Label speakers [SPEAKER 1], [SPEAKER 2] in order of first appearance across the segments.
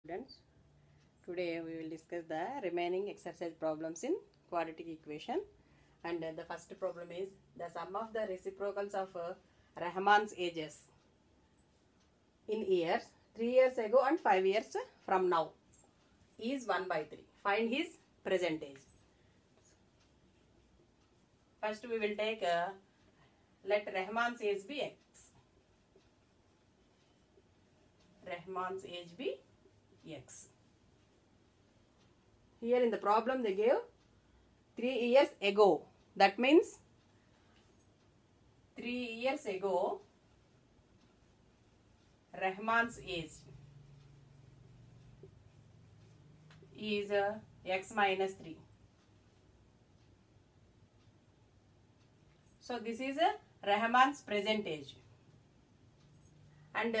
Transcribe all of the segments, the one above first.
[SPEAKER 1] Students, today we will discuss the remaining exercise problems in quadratic equation, and the first problem is the sum of the reciprocals of Rahman's ages in years 3 years ago and 5 years from now is 1/3. Find his present age. First we will take let Rahman's age be x. Rahman's age be x. Here in the problem they gave 3 years ago. That means 3 years ago Rahman's age is x minus 3. So this is Rahman's present age, and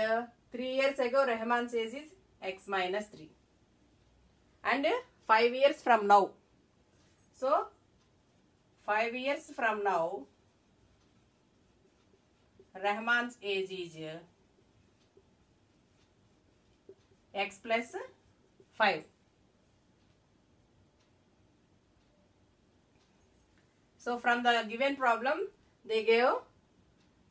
[SPEAKER 1] 3 years ago Rahman's age is x minus 3, and 5 years from now. So 5 years from now Rahman's age is x plus 5. So from the given problem they gave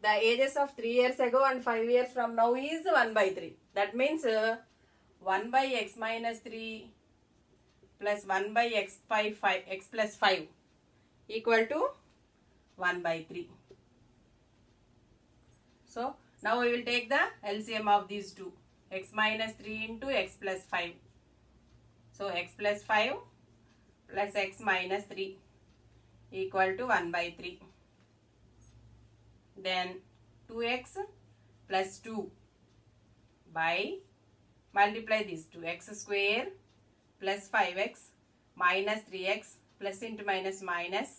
[SPEAKER 1] the ages of 3 years ago and 5 years from now is 1/3. That means 1 by x minus 3 plus 1 by x plus 5 equal to 1/3. So now we will take the LCM of these two, x minus 3 into x plus 5. So x plus 5 plus x minus 3 equal to 1/3. Then 2x plus 2 by multiply these two, x square plus 5x minus 3x plus into minus minus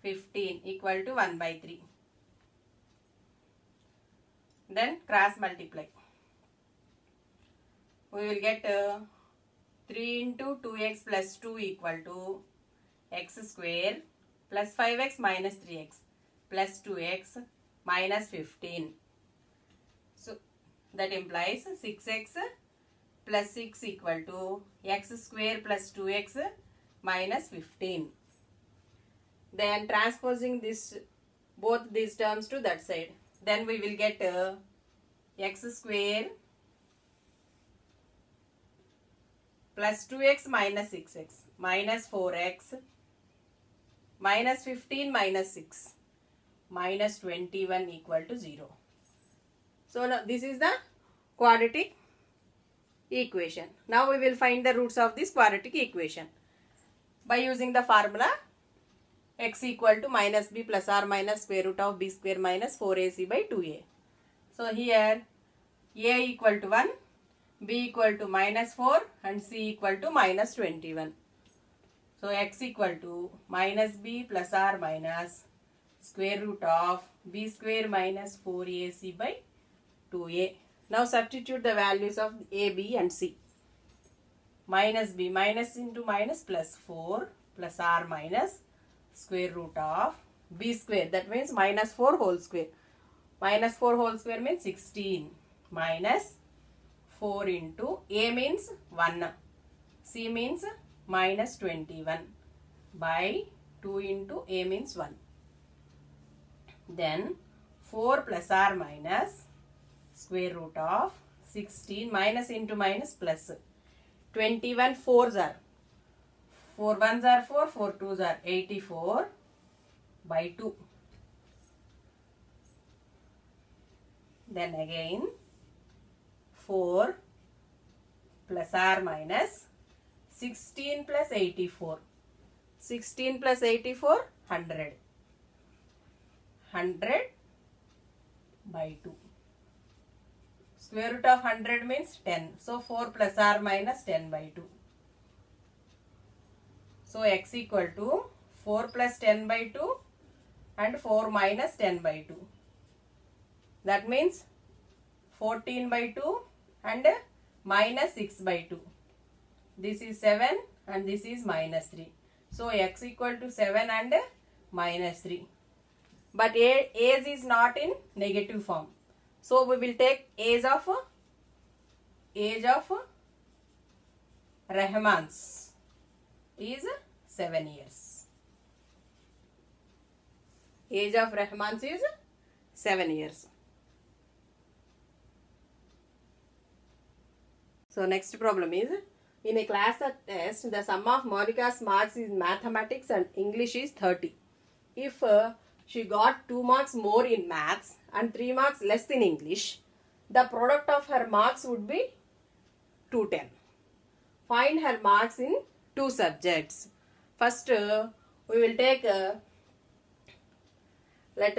[SPEAKER 1] 15 equal to 1/3. Then cross multiply. We will get 3 into 2x plus 2 equal to x square plus 5x minus 3x plus 2x minus 15. So that implies 6x plus 6 equal to x square plus 2x minus 15. Then transposing this both these terms to that side, then we will get x square plus 2x minus 6x minus 4x minus 15 minus 6 minus 21 equal to 0. So now this is the quadratic equation. Now we will find the roots of this quadratic equation by using the formula x equal to minus b plus or minus square root of b square minus 4ac by 2a. So here a equal to 1, b equal to minus 4 and c equal to minus 21. So x equal to minus b plus or minus square root of b square minus 4ac by 2a. Now substitute the values of a, b and c. Minus b, minus into minus plus 4 plus or minus square root of b square, that means minus 4 whole square. Minus 4 whole square means 16 minus 4 into a means 1, c means minus 21 by 2 into a means 1. Then 4 plus or minus square root of 16 minus into minus plus 21 4s are 4 1s are 4, 4 2s are 84 by 2. Then again 4 plus or minus 16 plus 84. 16 plus 84 100. 100 by 2. Square root of 100 means 10. So 4 plus or minus 10 by 2. So x equal to 4 plus 10 by 2 and 4 minus 10 by 2. That means 14 by 2 and minus 6 by 2. This is 7 and this is minus 3. So x equal to 7 and minus 3. But age is not in negative form. So we will take age of Rahman's is 7 years. Age of Rahman's is 7 years. So next problem is, in a class test, the sum of Monika's marks in mathematics and English is 30. If she got 2 marks more in maths and 3 marks less in English, the product of her marks would be 210. Find her marks in 2 subjects. First, we will take, let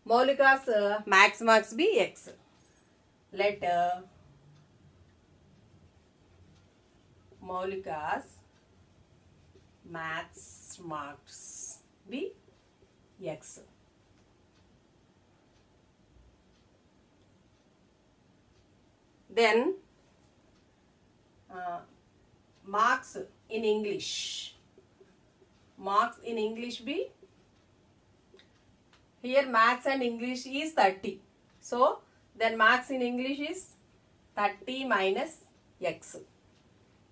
[SPEAKER 1] Moulika's maths marks be X. Let Moulika's maths marks be X. Then marks in English. Marks in English be, here maths and English is 30. So then marks in English is 30 minus X.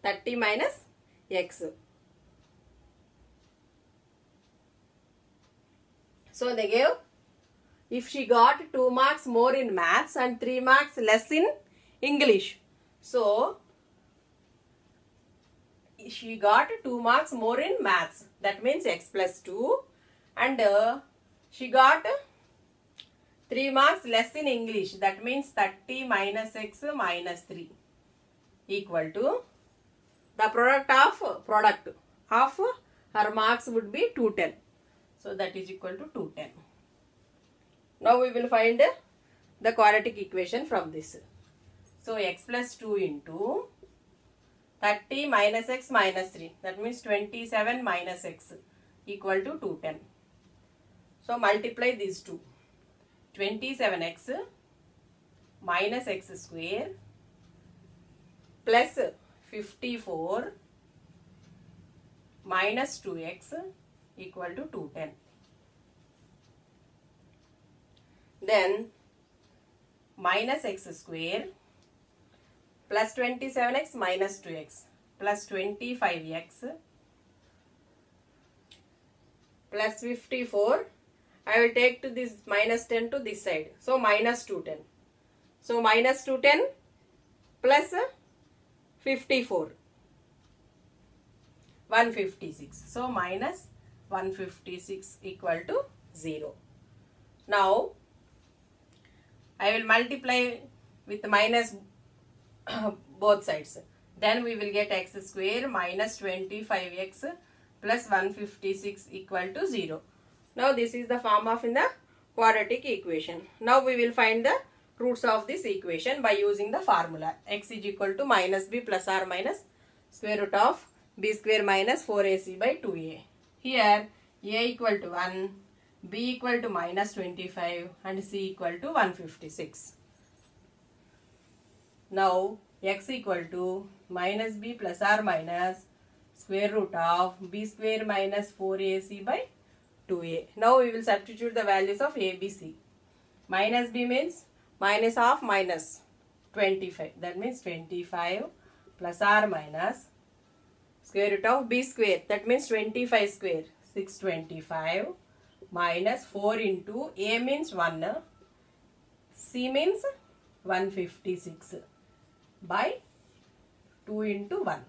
[SPEAKER 1] 30 minus X. So they gave, if she got 2 marks more in maths and 3 marks less in English. So she got 2 marks more in maths. That means X plus 2. And she got 3 marks less in English. That means 30 minus X minus 3 equal to the product of her marks would be 210. So that is equal to 210. Now we will find the quadratic equation from this. So X plus 2 into 30 minus X minus 3. That means 27 minus X equal to 210. So multiply these two. 27X minus X square plus 54 minus 2X equal to 210. Then minus X square plus 27X minus 2X plus 25X plus 54. I will take to this minus 10 to this side. So minus 210. So minus 210 plus 54. 156. So minus 156 equal to 0. Now I will multiply with minus both sides. Then we will get X square minus 25X plus 156 equal to 0. Now this is the form of in the quadratic equation. Now we will find the roots of this equation by using the formula. X is equal to minus b plus or minus square root of b square minus 4ac by 2a. Here a equal to 1, b equal to minus 25 and c equal to 156. Now x equal to minus b plus or minus square root of b square minus 4ac by 2a. Now we will substitute the values of a, b, c. Minus b means minus of minus 25. That means 25 plus or minus square root of b square. That means 25 square. 625 minus 4 into a means 1. C means 156 by 2 into 1.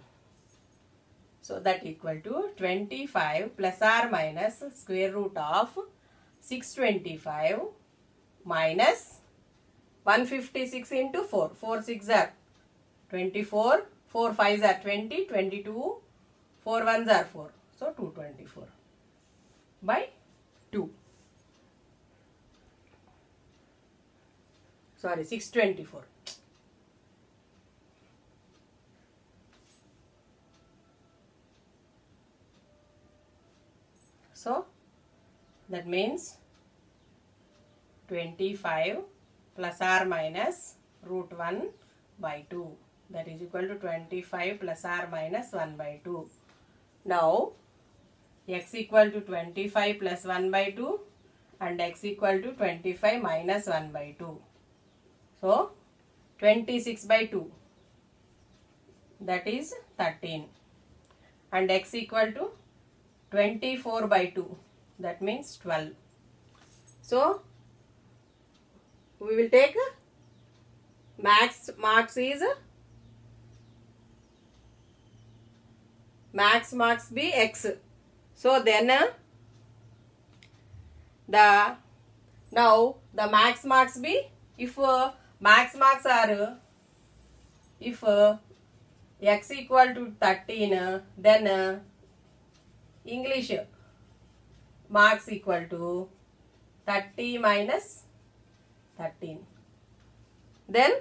[SPEAKER 1] So that equal to 25 plus or minus square root of 625 minus 156 into 4. 4 6s are 24, 4 5s are 20, 22, 4 1s are 4. So 224 by 2. Sorry, 624. So that means 25 plus or minus root 1 by 2. That is equal to 25 plus or minus 1 by 2. Now x equal to 25 plus 1 by 2 and x equal to 25 minus 1 by 2. So 26 by 2. That is 13 and x equal to 24 by 2, that means 12. So we will take max marks be x. So then now the max marks be, if max marks are if x equal to 13, then English marks equal to 30 minus 13. Then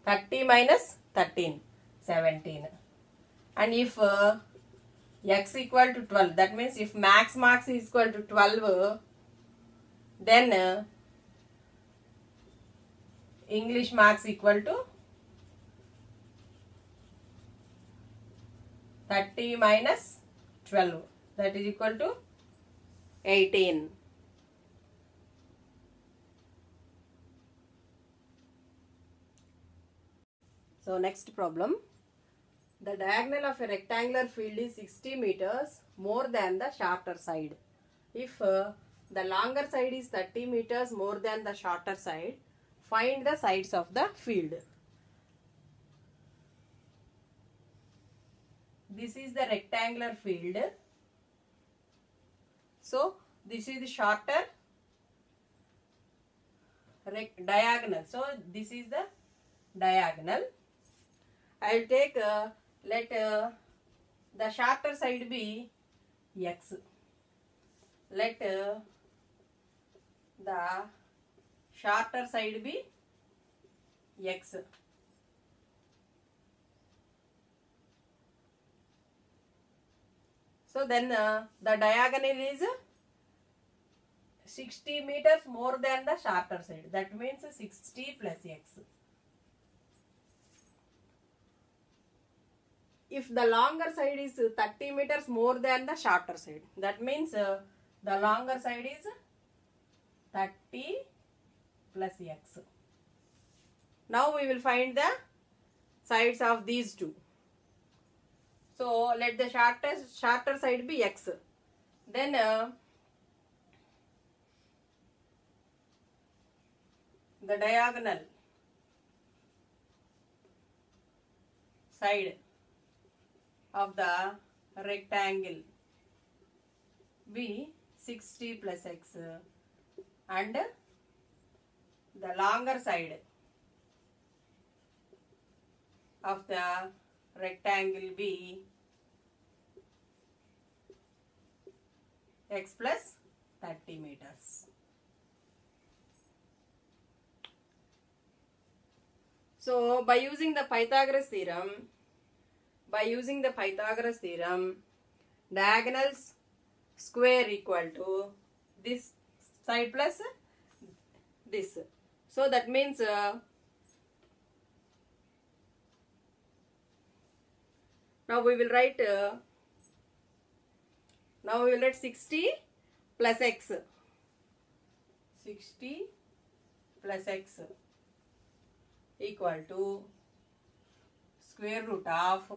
[SPEAKER 1] 30 minus 13, 17. And if x equal to 12, that means if max marks is equal to 12, then English marks equal to 30 minus 12, that is equal to 18. So next problem. The diagonal of a rectangular field is 60 meters more than the shorter side. If the longer side is 30 meters more than the shorter side, find the sides of the field. This is the rectangular field. So this is the shorter diagonal. So this is the diagonal. I will take let the shorter side be x. Let the shorter side be x. So then the diagonal is 60 meters more than the shorter side. That means 60 plus x. If the longer side is 30 meters more than the shorter side, that means the longer side is 30 plus x. Now we will find the sides of these two. So let the shorter side be x. Then the diagonal side of the rectangle be 60 plus x, and the longer side of the rectangle be x plus 30 meters. So by using the Pythagoras theorem, diagonals square equal to this side plus this. So that means now we will write 60 plus x. 60 plus x equal to square root of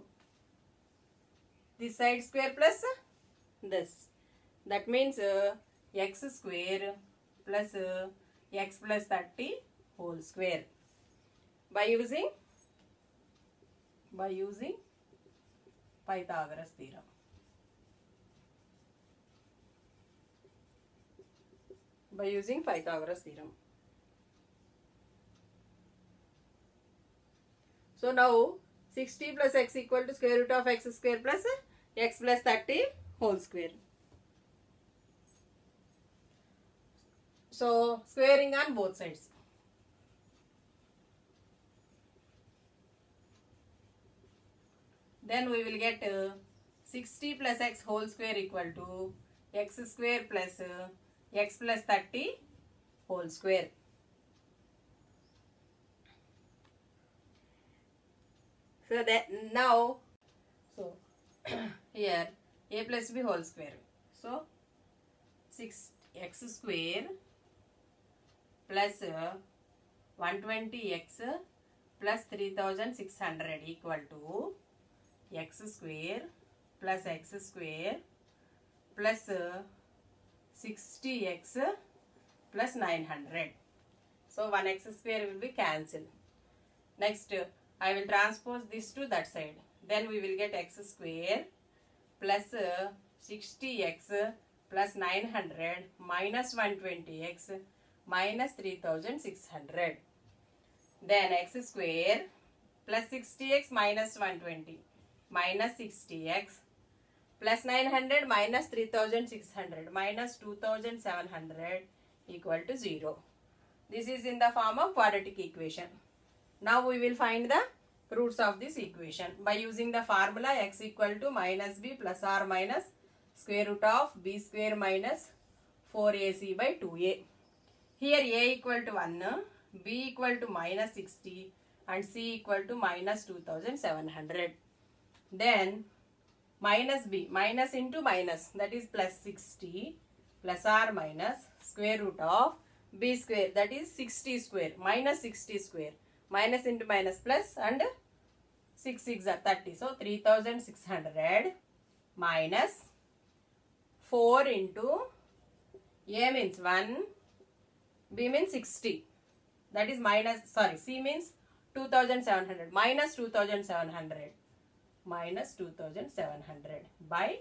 [SPEAKER 1] this side square plus this. That means x square plus x plus 30 whole square. By using Pythagoras theorem. So now 60 plus x equal to square root of x square plus x plus 30 whole square. So squaring on both sides. Then we will get 60 plus x whole square equal to x square plus x plus 30 whole square. So that now, so here a plus b whole square. So 6x square plus 120x plus 3600 equal to x square plus x square plus 60x plus 900. So 1x square will be cancelled. Next, I will transpose this to that side. Then we will get x square plus 60x plus 900 minus 120x minus 3600. Then x square plus 60x minus 120 minus 60x plus 900 minus 3600 minus 2700 equal to 0. This is in the form of quadratic equation. Now we will find the roots of this equation by using the formula x equal to minus b plus or minus square root of b square minus 4ac by 2a. Here a equal to 1, b equal to minus 60 and c equal to minus 2700. Then minus b, minus into minus, that is plus 60 plus or minus square root of b square, that is 60 square minus 60 square, minus into minus plus, and 6 6 are 30. So 3600 minus 4 into a means 1, b means 60, that is minus, sorry, c means 2700 minus 2700 minus 2700 by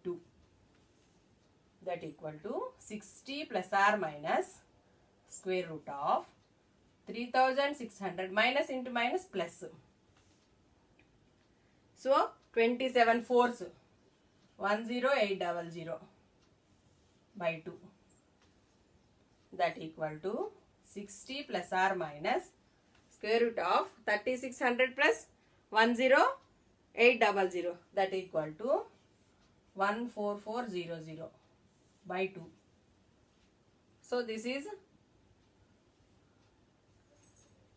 [SPEAKER 1] 2, that equal to 60 plus or minus square root of 3600 minus into minus plus. So 27 fours 10800 by 2, that equal to 60 plus or minus square root of 3600 plus 10800, that equal to 14400 by 2. So this is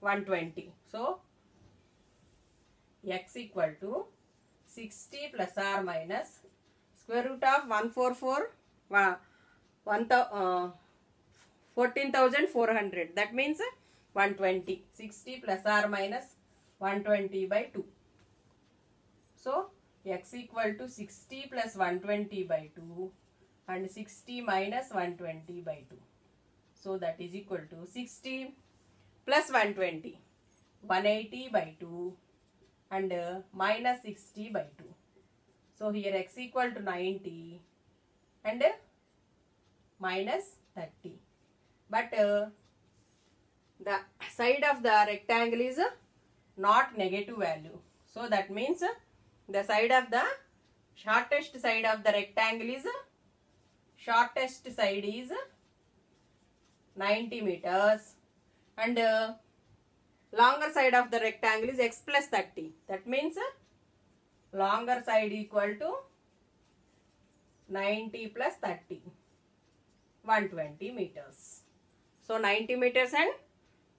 [SPEAKER 1] 120. So x equal to 60 plus or minus square root of 14,400. That means 120. 60 plus or minus 120 by 2. So x equal to 60 plus 120 by 2 and 60 minus 120 by 2. So that is equal to 60 plus 120, 180 by 2 and minus 60 by 2. So here x equal to 90 and minus 30. But the side of the rectangle is not negative value. So that means the side of the shortest side of the rectangle is 90 meters and longer side of the rectangle is x plus 30. That means longer side equal to 90 plus 30, 120 meters. So 90 meters and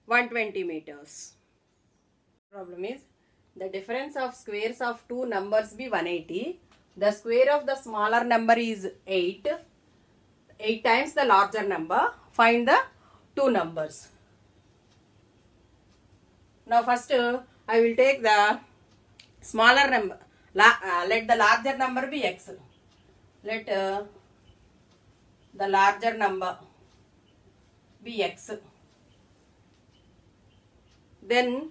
[SPEAKER 1] 120 meters. Problem is the difference of squares of two numbers be 180. The square of the smaller number is 8. 8 times the larger number. Find the two numbers. Now first I will take the smaller number. Let the larger number be x. Let the larger number be x. Then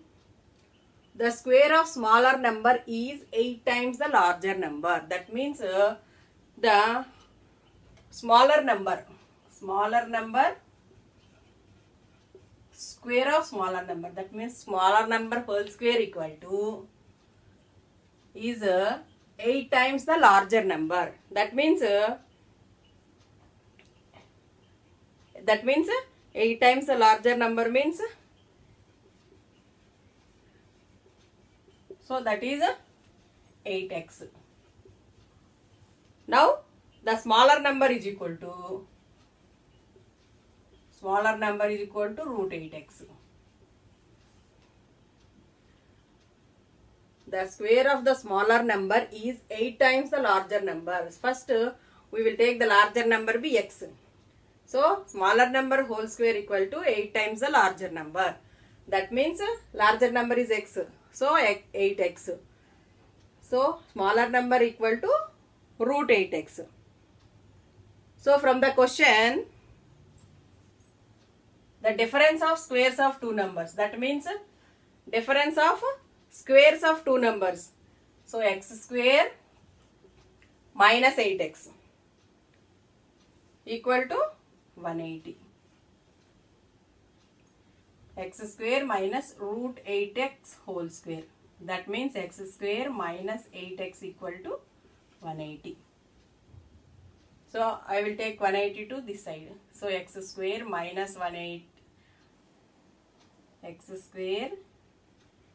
[SPEAKER 1] the square of smaller number is 8 times the larger number. That means the smaller number square of smaller number, that means smaller number whole square equal to is 8 times the larger number. That means 8 times the larger number means, so that is 8x. Now the smaller number is equal to root 8x. The square of the smaller number is 8 times the larger number. First we will take the larger number be x. So smaller number whole square equal to 8 times the larger number. That means larger number is x. So 8x. So smaller number equal to root 8x. So from the question, the difference of squares of two numbers, that means difference of squares of two numbers. So x square minus 8x equal to 180. X square minus root 8x whole square. That means x square minus 8x equal to 180. So I will take 180 to this side. So x square minus 180, x square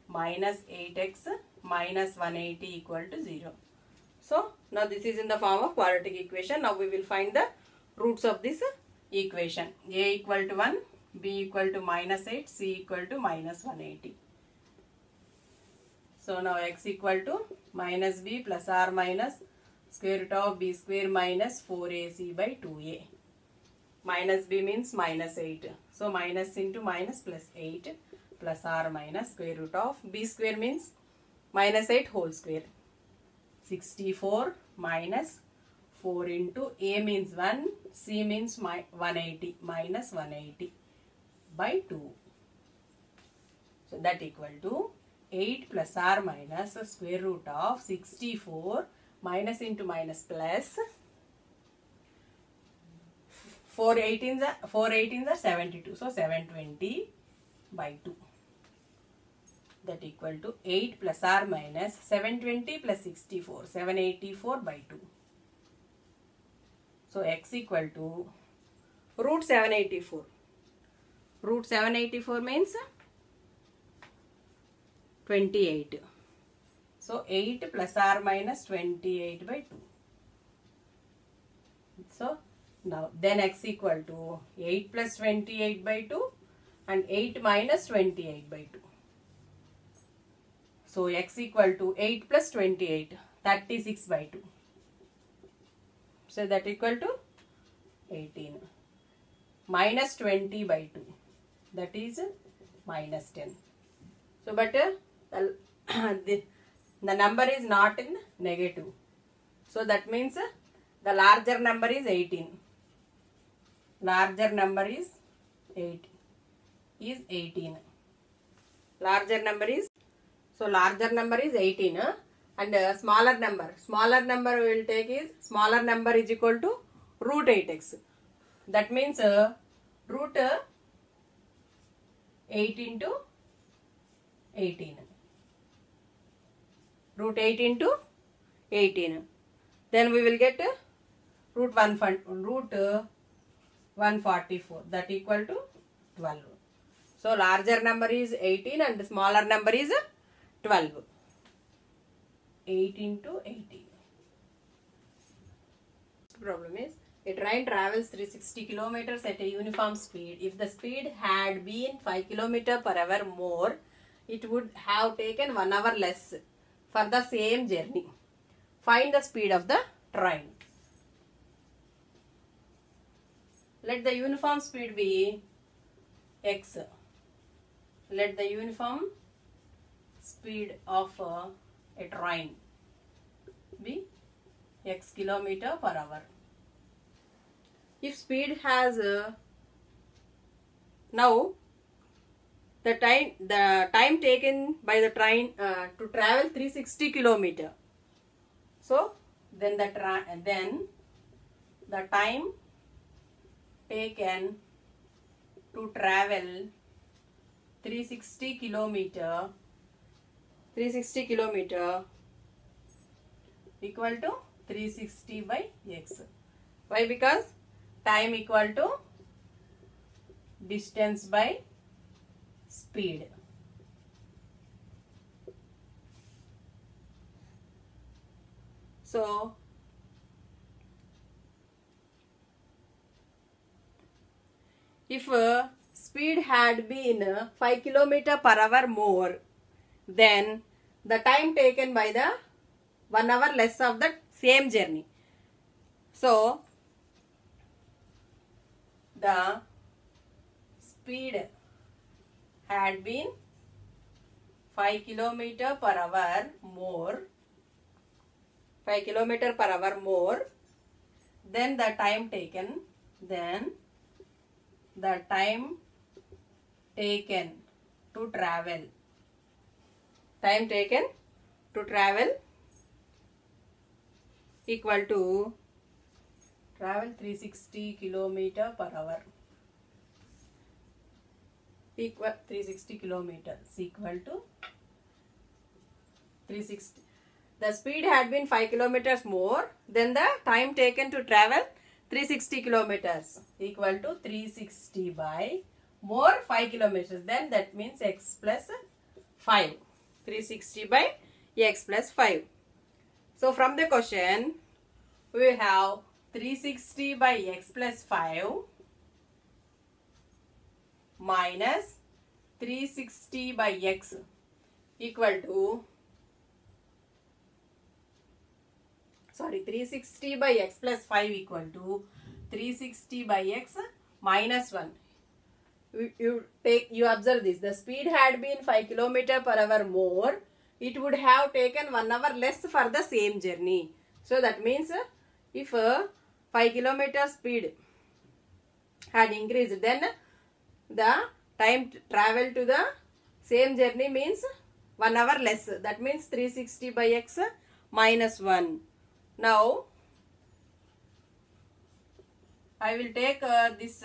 [SPEAKER 1] minus 8x minus 180 equal to 0. So now this is in the form of quadratic equation. Now we will find the roots of this equation. A equal to 1, B equal to minus 8, C equal to minus 180. So now x equal to minus b plus r minus square root of b square minus 4ac by 2a. Minus b means minus 8. So minus into minus plus 8 plus r minus square root of b square means minus 8 whole square. 64 minus 4 into a means 1, c means 180 minus 180 by 2. So that equal to 8 plus r minus square root of 64 minus into minus plus 4 18s are 72. So 720 by 2. That equal to 8 plus r minus 720 plus 64, 784 by 2. So x equal to root 784. Root 784 means 28. So 8 plus r minus 28 by 2. So now then x equal to 8 plus 28 by 2 and 8 minus 28 by 2. So x equal to 8 plus 28, 36 by 2. So that equal to 18. Minus 20 by 2. That is minus 10. So but the number is not in negative. So that means the larger number is 18. Larger number is 18. Larger number is, so larger number is 18 and smaller number we will take is, smaller number is equal to root 8x. That means root 8 into 18. Root 8 into 18. Then we will get root 144. That equal to 12. So larger number is 18 and smaller number is 12. 8 into 18. Problem is, a train travels 360 kilometers at a uniform speed. If the speed had been 5 km per hour more, it would have taken 1 hour less for the same journey. Find the speed of the train. Let the uniform speed be x. Let the uniform speed of a train be x km per hour. If speed has now the time taken by the train to travel 360 km. So then the time taken to travel 360 km equal to 360 by x. Why? Because time equal to distance by speed. So if speed had been 5 km per hour more, then the time taken by the 1 hour less of the same journey. So the speed had been 5 km per hour more, 5 km per hour more, then the time taken, to travel, equal to travel 360 km per hour, equal 360 kilometers equal to 360. The speed had been 5 kilometers more, then the time taken to travel 360 kilometers equal to 360 by more 5 kilometers. Then that means x plus 5. 360 by x plus 5. So from the question, we have 360 by x plus 5 minus 360 by x equal to 360 by x plus 5 equal to 360 by x minus 1. You observe this. The speed had been 5 km per hour more. It would have taken 1 hour less for the same journey. So that means if 5 km speed had increased, then the time travel to the same journey means 1 hour less. That means 360 by x minus 1. Now, I will take this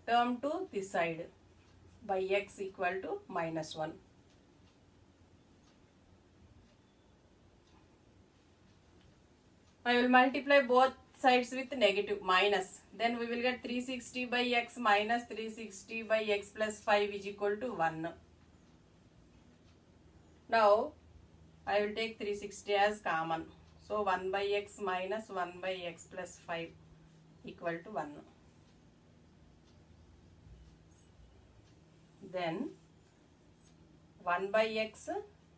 [SPEAKER 1] term to this side by x equal to minus 1. I will multiply both sides with negative minus. Then we will get 360 by x minus 360 by x plus 5 is equal to 1. Now, I will take 360 as common. So 1 by x minus 1 by x plus 5 equal to 1. Then 1 by x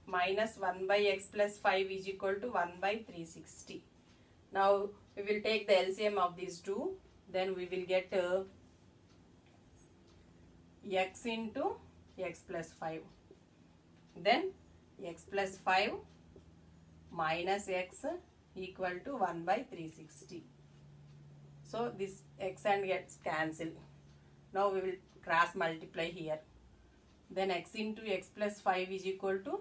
[SPEAKER 1] minus 1 by x plus 5 is equal to 1 by 360. Now we will take the LCM of these two. Then we will get x into x plus 5. Then x plus 5 minus x equal to 1 by 360. So this x and gets cancelled. Now we will cross multiply here. Then x into x plus 5 is equal to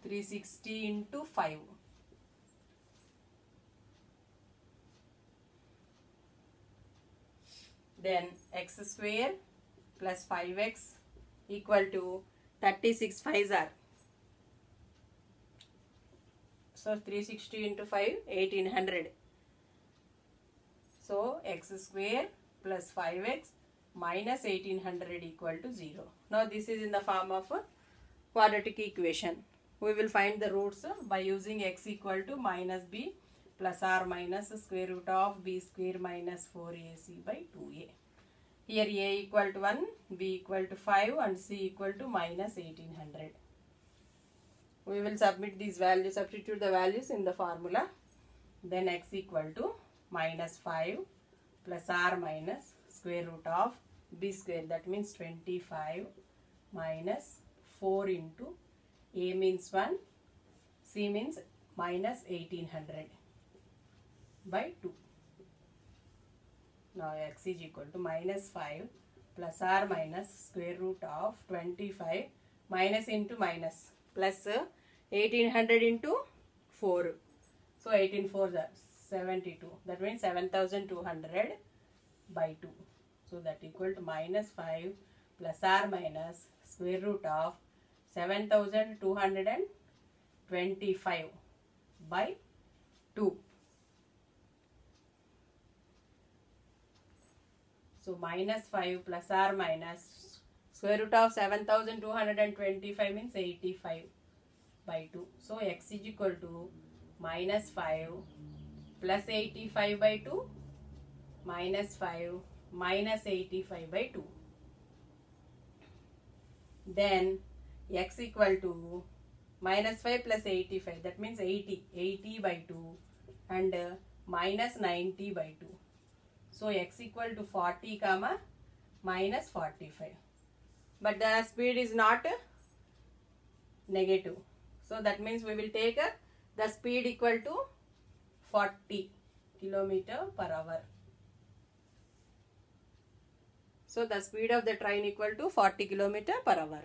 [SPEAKER 1] 360 into 5. Then x square plus 5x equal to 36 5s are. So 360 into 5, 1800. So x square plus 5x minus 1800 equal to 0. Now this is in the form of a quadratic equation. We will find the roots by using x equal to minus b plus r minus square root of b square minus 4ac by 2a. Here a equal to 1, b equal to 5 and c equal to minus 1800. We will submit these values, substitute the values in the formula. Then x equal to minus 5 plus r minus square root of b square, that means 25 minus 4 into a means 1, c means minus 1800 by 2. Now x is equal to minus 5 plus r minus square root of 25 minus into minus plus 1800 into 4. So 18 4s are 72. That means 7200 by 2. So that equal to minus 5 plus r minus square root of 7225 by 2. So minus 5 plus r minus square root of 7225 means 85 by 2. So x is equal to minus 5 plus 85 by 2 minus 5 minus 85 by 2. Then x equal to minus 5 plus 85, that means 80 by 2 and minus 90 by 2. So x equal to 40 comma minus 45. But the speed is not negative. So that means we will take The speed equal to 40 kilometer per hour. So the speed of the train equal to 40 kilometer per hour.